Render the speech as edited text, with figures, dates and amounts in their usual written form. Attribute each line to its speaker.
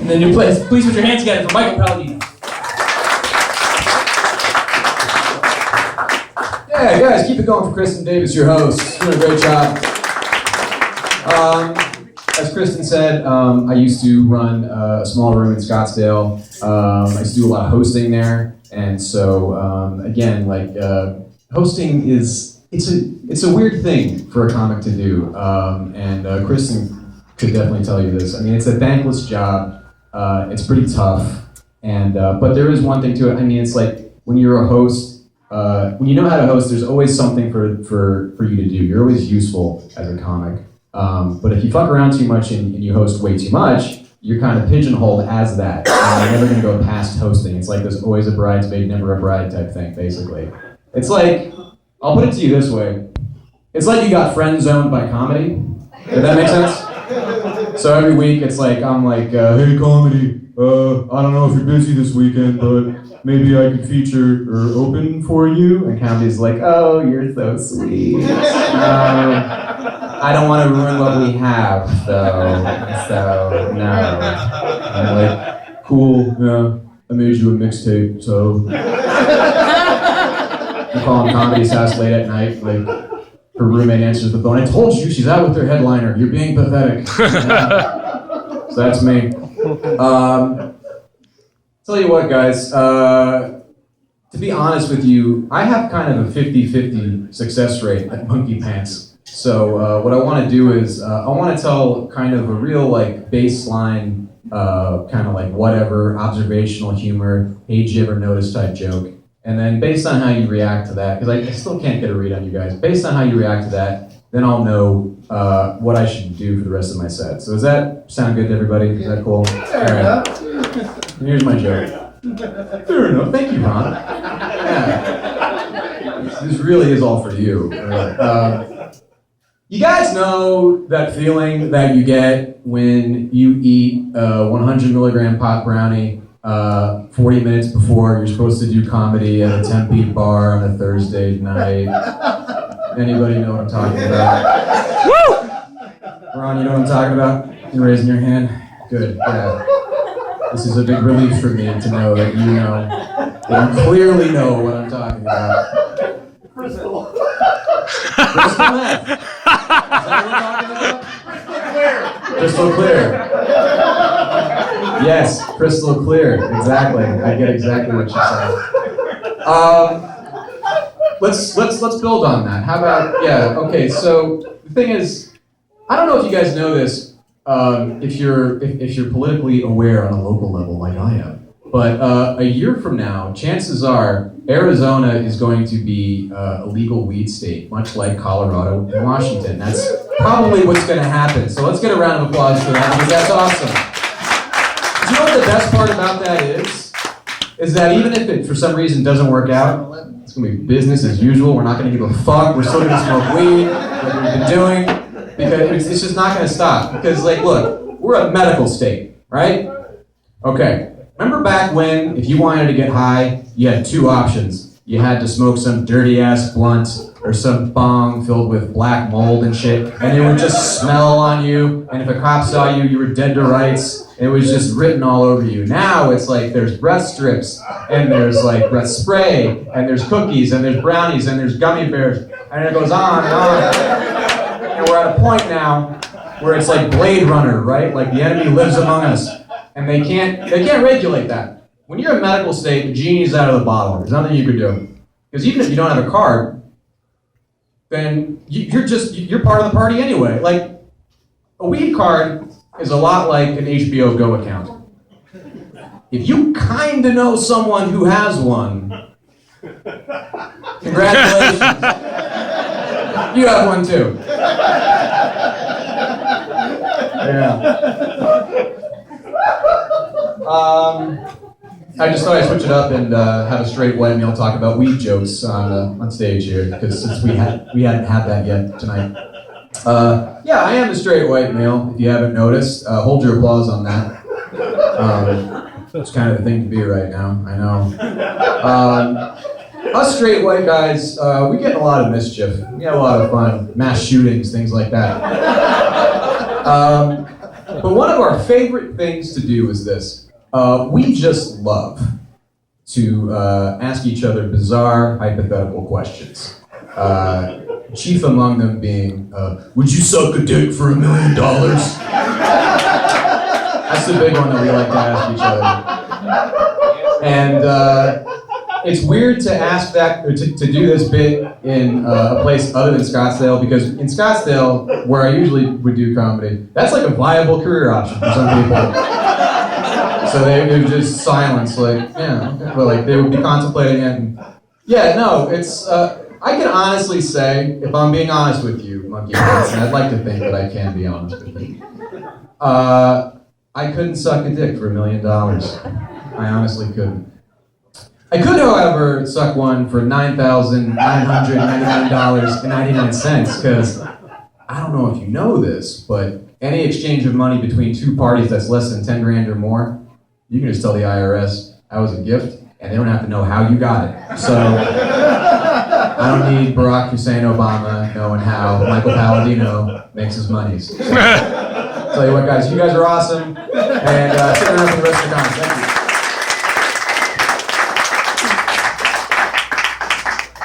Speaker 1: the new place. Please put your hands together for Michael Palladino.
Speaker 2: Yeah, guys, keep it going for Kristen Davis, your host. Doing a great job. As Kristen said, I used to run a small room in Scottsdale. I used to do a lot of hosting there, and so again, like hosting it's a weird thing for a comic to do, and Kristen could definitely tell you this. I mean, it's a thankless job. It's pretty tough, and but there is one thing to it. I mean, it's like when you're a host. When you know how to host, there's always something for you to do. You're always useful as a comic. But if you fuck around too much and you host way too much, you're kind of pigeonholed as that. And you're never going to go past hosting. It's like there's always a bridesmaid, never a bride type thing, basically. It's like, I'll put it to you this way. It's like you got friend zoned by comedy. Does that make sense? So every week it's like, I'm like, hey comedy, I don't know if you're busy this weekend, but maybe I could feature or open for you. And comedy's like, oh, you're so sweet. I don't want to ruin what we have, though. So no. And I'm like, cool, yeah, I made you a mixtape, so. I'm calling Comedy's house late at night, like, her roommate answers the phone. I told you, she's out with her headliner. You're being pathetic. Yeah. So that's me. Tell you what, guys, to be honest with you, I have kind of a 50-50 success rate at Monkeypants. So what I want to do is, I want to tell kind of a real like baseline, kind of like whatever, observational humor, hey, did you ever notice type joke. And then based on how you react to that, because I still can't get a read on you guys, based on how you react to that, then I'll know what I should do for the rest of my set. So does that sound good to everybody? Is that cool? Fair enough. Here's my joke. Fair enough. Thank you, Ron. Yeah. This really is all for you. You guys know that feeling that you get when you eat a 100 milligram pot brownie 40 minutes before you're supposed to do comedy at a Tempe bar on a Thursday night? Anybody know what I'm talking about? Woo! Ron, you know what I'm talking about? You're raising your hand? Good, yeah. This is a big relief for me to know that you know, that you clearly know what I'm talking about. Crystal meth. Is that what we're talking about? Crystal clear. Yes, crystal clear. Exactly. I get exactly what you said. Let's build on that. How about, yeah, okay, so the thing is, I don't know if you guys know this, if you're politically aware on a local level like I am, but a year from now, chances are Arizona is going to be a legal weed state, much like Colorado and Washington. That's probably what's going to happen. So let's get a round of applause for that, because that's awesome. You know what the best part about that is that even if it for some reason doesn't work out, it's going to be business as usual. We're not going to give a fuck. We're still going to smoke weed like we've been doing, because it's just not going to stop. Because, like, look, we're a medical state, right? Okay. Remember back when, if you wanted to get high, you had two options. You had to smoke some dirty-ass blunt or some bong filled with black mold and shit, and it would just smell on you, and if a cop saw you, you were dead to rights. It was just written all over you. Now it's like there's breath strips, and there's like breath spray, and there's cookies, and there's brownies, and there's gummy bears, and it goes on and on. And we're at a point now where it's like Blade Runner, right? Like the enemy lives among us, and they can't regulate that. When you're a medical state, the genie's out of the bottle. There's nothing you can do. Because even if you don't have a card, then you're part of the party anyway. Like, a weed card is a lot like an HBO Go account. If you kind of know someone who has one, congratulations. You have one too. Yeah. I just thought I'd switch it up and have a straight white male talk about weed jokes on stage here, because since we hadn't had that yet tonight. Yeah, I am a straight white male, if you haven't noticed. Hold your applause on that. It's kind of the thing to be right now, I know. Us straight white guys, we get in a lot of mischief. We have a lot of fun, mass shootings, things like that. But one of our favorite things to do is this. We just love to ask each other bizarre hypothetical questions. Chief among them being, would you suck a dick for $1 million? That's the big one that we like to ask each other. And it's weird to ask that, or to do this bit in a place other than Scottsdale, because in Scottsdale, where I usually would do comedy, that's like a viable career option for some people. So they would just silence, like, yeah, okay. But like they would be contemplating it. And, yeah, no, it's, I can honestly say, if I'm being honest with you, Monkeypants, and I'd like to think that I can be honest with you, I couldn't suck a dick for $1 million. I honestly couldn't. I could, however, suck one for $9,999.99, because I don't know if you know this, but any exchange of money between two parties that's less than 10 grand or more, you can just tell the IRS that was a gift, and they don't have to know how you got it. So I don't need Barack Hussein Obama knowing how Michael Palladino makes his money. So, tell you what, guys, you guys are awesome, and stick around for the rest of the comments. Thank you.